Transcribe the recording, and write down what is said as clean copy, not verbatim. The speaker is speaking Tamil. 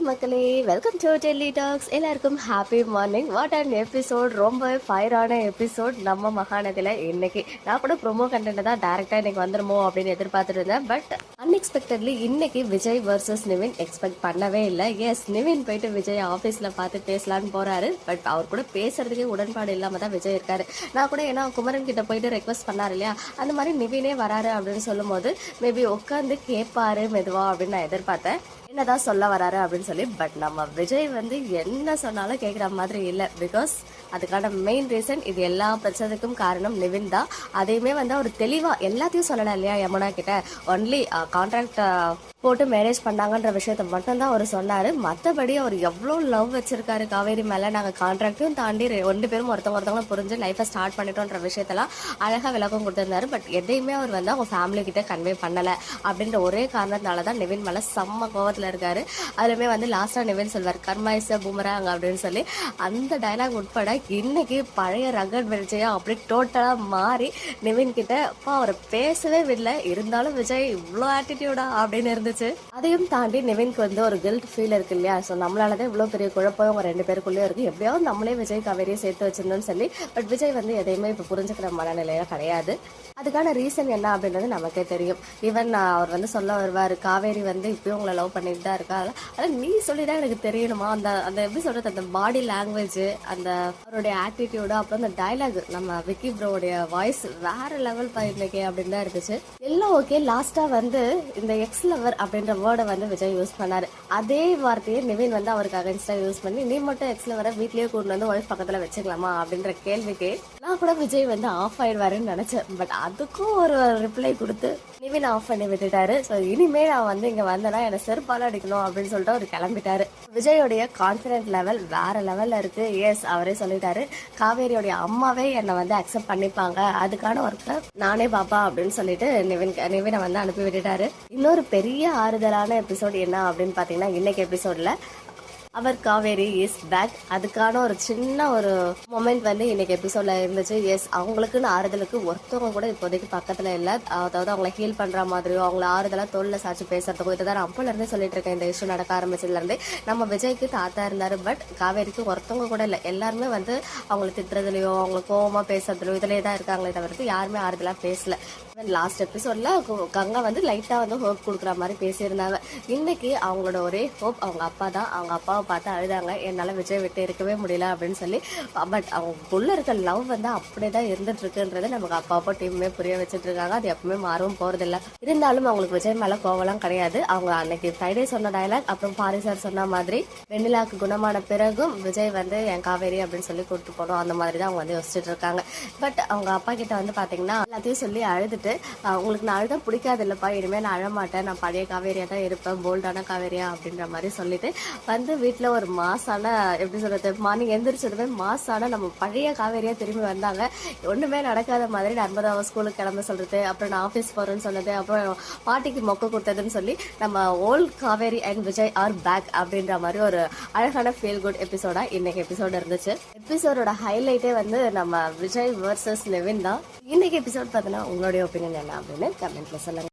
மக்களே, வெல்கம் டு டெல்லி டாக்ஸ். எல்லாருக்கும் happy morning. What an episode, ரொம்ப ஃபயரான எபிசோட் நம்ம மகாநதியில் இன்னைக்கு. நான் கூட ப்ரொமோ கண்டென்ட் தான் டேரெக்டாக இன்னைக்கு வந்துருமோ அப்படின்னு எதிர்பார்த்துட்டு இருந்தேன். பட் அன்எக்ஸ்பெக்டட்லி இன்னைக்கு விஜய் வர்சஸ் நிவின் எக்ஸ்பெக்ட் பண்ணவே இல்லை. எஸ், நிவின் போயிட்டு விஜய் ஆஃபீஸில் பார்த்து பேசலான்னு போகிறாரு. பட் அவர் கூட பேசுறதுக்கே உடன்பாடு இல்லாமல் தான் விஜய் இருக்காரு. நான் கூட ஏன்னா குமரன் கிட்ட போயிட்டு ரெக்வஸ்ட் பண்ணார் இல்லையா, அந்த மாதிரி நிவினே வராரு அப்படின்னு சொல்லும் போது மேபி உட்காந்து கேட்பாரு மெதுவா அப்படின்னு நான் எதிர்பார்த்தேன். என்னதான் சொல்ல வராரு அப்படின்னு சொல்லி. பட் நம்ம விஜய் வந்து என்ன சொன்னாலும் கேட்குற மாதிரி இல்லை. பிகாஸ் அதுக்கான மெயின் ரீசன், இது எல்லா பிரச்சனைக்கும் காரணம் நிவின் தான். அதையுமே வந்து அவர் தெளிவாக எல்லாத்தையும் சொல்லலை இல்லையா யமுனா கிட்ட. ஒன்லி கான்ட்ராக்ட் போட்டு மேரேஜ் பண்ணாங்கன்ற விஷயத்த மட்டும்தான் அவர் சொன்னார். மற்றபடி அவர் எவ்வளோ லவ் வச்சிருக்காரு காவேரி மேலே, நாங்கள் கான்ட்ராக்டையும் தாண்டி 2 பேரும் ஒருத்தவங்களும் புரிஞ்சு லைஃப்பை ஸ்டார்ட் பண்ணிட்டோன்ற விஷயத்தெல்லாம் அழகாக விளக்கம் கொடுத்துருந்தாரு. பட் எதையுமே அவர் வந்து அவங்க ஃபேமிலி கிட்ட கன்வே பண்ணலை அப்படின்ற ஒரே காரணத்தினால தான் நிவின் மேலே செம்ம கோவத்தில் இருக்காரு. அதுலேயுமே வந்து லாஸ்ட்டாக நிவின் சொல்வார் கர்மாயிச பூமராங்க அப்படின்னு சொல்லி. அந்த டைலாக் உட்பட இன்னைக்கு பழைய ரகட் விஜயா அப்படி டோட்டலாக மாறி நிவின் கிட்ட அவரை பேசவே விடல. இருந்தாலும் விஜய் இவ்வளோ ஆட்டிடியூடா அப்படின்னு இருந்துச்சு. அதையும் தாண்டி நிவின்க்கு வந்து ஒரு கில்ட் ஃபீல் இருக்கு இல்லையா. ஸோ நம்மளாலதான் இவ்வளோ பெரிய குழப்பம் அவங்க 2 பேருக்குள்ளேயே இருக்கு. எப்படியாவது நம்மளே விஜய் காவேரியை சேர்த்து வச்சிருந்தோம்னு சொல்லி. பட் விஜய் வந்து எதையுமே இப்போ புரிஞ்சுக்கிற மனநிலையில கிடையாது. அதுக்கான ரீசன் என்ன அப்படின்றது நமக்கே தெரியும். ஈவன் அவர் வந்து சொல்ல வருவார், காவேரி வந்து இப்பயும் உங்களை லவ் பண்ணிட்டு தான் இருக்கா. அதான் நீ சொல்லிதான் எனக்கு தெரியணுமா. அந்த அந்த எப்படி சொல்றது, அந்த பாடி லாங்குவேஜ், அந்த அவருடைய ஆட்டிடியூடு, அப்புறம் அந்த டைலாக், நம்ம விக்கி ப்ரோடைய வாய்ஸ் வேற லெவல் பண்ணிருக்கே அப்படின்னு தான் இருந்துச்சு. எல்லாம் ஓகே. லாஸ்டா வந்து இந்த எக்ஸ் லவர் அப்படின்ற வேர்டை வந்து விஜய் யூஸ் பண்ணாரு. அதே வார்த்தையை நிவின் வந்து அவருக்கு அகைன்ஸ்டா யூஸ் பண்ணி, நீ மட்டும் எக்ஸ் லவரை வீட்லயே கூட்டு வந்து ஒய்ஃப் பக்கத்துல வச்சுக்கலாமா அப்படின்ற கேள்விக்கு நான் கூட விஜய் வந்து ஆஃப் ஆயிடுவாருன்னு நினைச்சேன். பட் அதுக்கும் ஒரு ரிப்ளை கொடுத்து நிவின் ஆஃப் பண்ணி விட்டுட்டாரு. ஸோ இனிமே நான் வந்து இங்க வந்தேன்னா என்னை செருப்பால அடிக்கணும் அப்படின்னு சொல்லிட்டு அவர் கிளம்பிட்டாரு. விஜயோடைய கான்பிடன்ட் லெவல் வேற லெவல்ல இருக்கு. எஸ், அவரே சொல்லிட்டாரு காவேரியோடைய அம்மாவே என்னை வந்து அக்செப்ட் பண்ணிப்பாங்க, அதுக்கான ஒர்க்கை நானே பாப்பா அப்படின்னு சொல்லிட்டு நிவினை வந்து அனுப்பி விட்டுட்டாரு. இன்னொரு பெரிய ஆறுதலான எபிசோட் என்ன அப்படின்னு பாத்தீங்கன்னா, இன்னைக்கு எபிசோட்ல அவர் காவேரி இஸ் பேக். அதுக்கான ஒரு சின்ன ஒரு மொமெண்ட் வந்து இன்னைக்கு எபிசோட்ல இருந்துச்சு. எஸ், அவங்களுக்குன்னு ஆறுதலுக்கு ஒருத்தவங்க கூட இப்போதைக்கு பக்கத்துல இல்லை. அதாவது அவங்களை ஹீல் பண்ற மாதிரியோ அவங்கள ஆறுதலா தோல்ல சாச்சு பேசுறதுக்கோ, இதை தான் அப்பல இருந்தே சொல்லிட்டு இருக்கேன். இந்த இஷ்யூ நடக்க ஆரம்பிச்சதுல இருந்தே நம்ம விஜய்க்கு தாத்தா இருந்தாரு. பட் காவேரிக்கு ஒருத்தவங்க கூட இல்லை. எல்லாருமே வந்து அவங்களை திட்டுறதுலயோ அவங்களை கோவமா பேசுறதுலயோ இதுலயே தான் இருக்காங்களே தவிர்த்து யாருமே ஆறுதலா பேசல. லாஸ்ட் எபிசோட்ல கங்கா வந்து லைட்டா வந்து ஹோப் கொடுக்குற மாதிரி பேசியிருந்தாங்க. இன்னைக்கு அவங்களோட ஒரே ஹோப் அவங்க அப்பா தான். அவங்க அப்பாவை பார்த்து அழுதாங்க, என்னால விஜய் விட்டு இருக்கவே முடியல அப்படின்னு சொல்லி. பட் அவங்களுக்குள்ள இருக்க லவ் வந்து அப்படியே தான் இருந்துட்டு இருக்குன்றது நமக்கு அப்பா டீமுமே புரிய வச்சுட்டு இருக்காங்க. அது எப்பவுமே மாறவும் போறதில்ல. இருந்தாலும் அவங்களுக்கு விஜய் மேல கோவலாம் கிடையாது. அவங்க அன்னைக்கு ஃப்ரைடே சொன்ன டயலாக், அப்புறம் பாரி சார் சொன்ன மாதிரி வெண்ணிலாக்கு குணமான பிறகும் விஜய் வந்து என் காவேரி அப்படின்னு சொல்லி கூப்பிட்டு போனோம், அந்த மாதிரி தான் அவங்க வந்து யோசிச்சுட்டு இருக்காங்க. பட் அவங்க அப்பா கிட்ட வந்து பாத்தீங்கன்னா எல்லாத்தையும் சொல்லி அழுதுட்டு, உங்களுக்கு நான் அழுத பிடிக்காது இல்லப்பா, இனிமேல் நான் அழமாட்டேன், நான் பழைய காவேரியா தான் இருப்பேன், போல்டான காவேரியா அப்படின்ற மாதிரி சொல்லிட்டு வந்து வீட்டில் ஒரு மாசான எப்படி சொல்றது, மார்னிங் எந்திரிச்சதுமே மாசான நம்ம பழைய காவேரியா திரும்பி வந்தாங்க. ஒண்ணுமே நடக்காத மாதிரி நர்மதாவை ஸ்கூலுக்கு கிளம்ப சொல்றது, அப்புறம் நான் ஆஃபீஸ் போறேன்னு சொன்னது, அப்புறம் பாட்டிக்கு மொக்க கொடுத்ததுன்னு சொல்லி நம்ம old Kaveri and Vijay are back அப்படின்ற மாதிரி ஒரு அழகான ஃபீல் குட் எபிசோடா இன்னைக்கு எபிசோட் இருந்துச்சு. எபிசோடோட ஹைலைட்டே வந்து நம்ம விஜய் வர்சஸ் நிவின் தான். இன்னைக்கு எபிசோட் பார்த்தீங்கன்னா உங்களுடைய ஒப்பீனியன் என்ன அப்படின்னு கமெண்ட்ல சொல்லுங்க.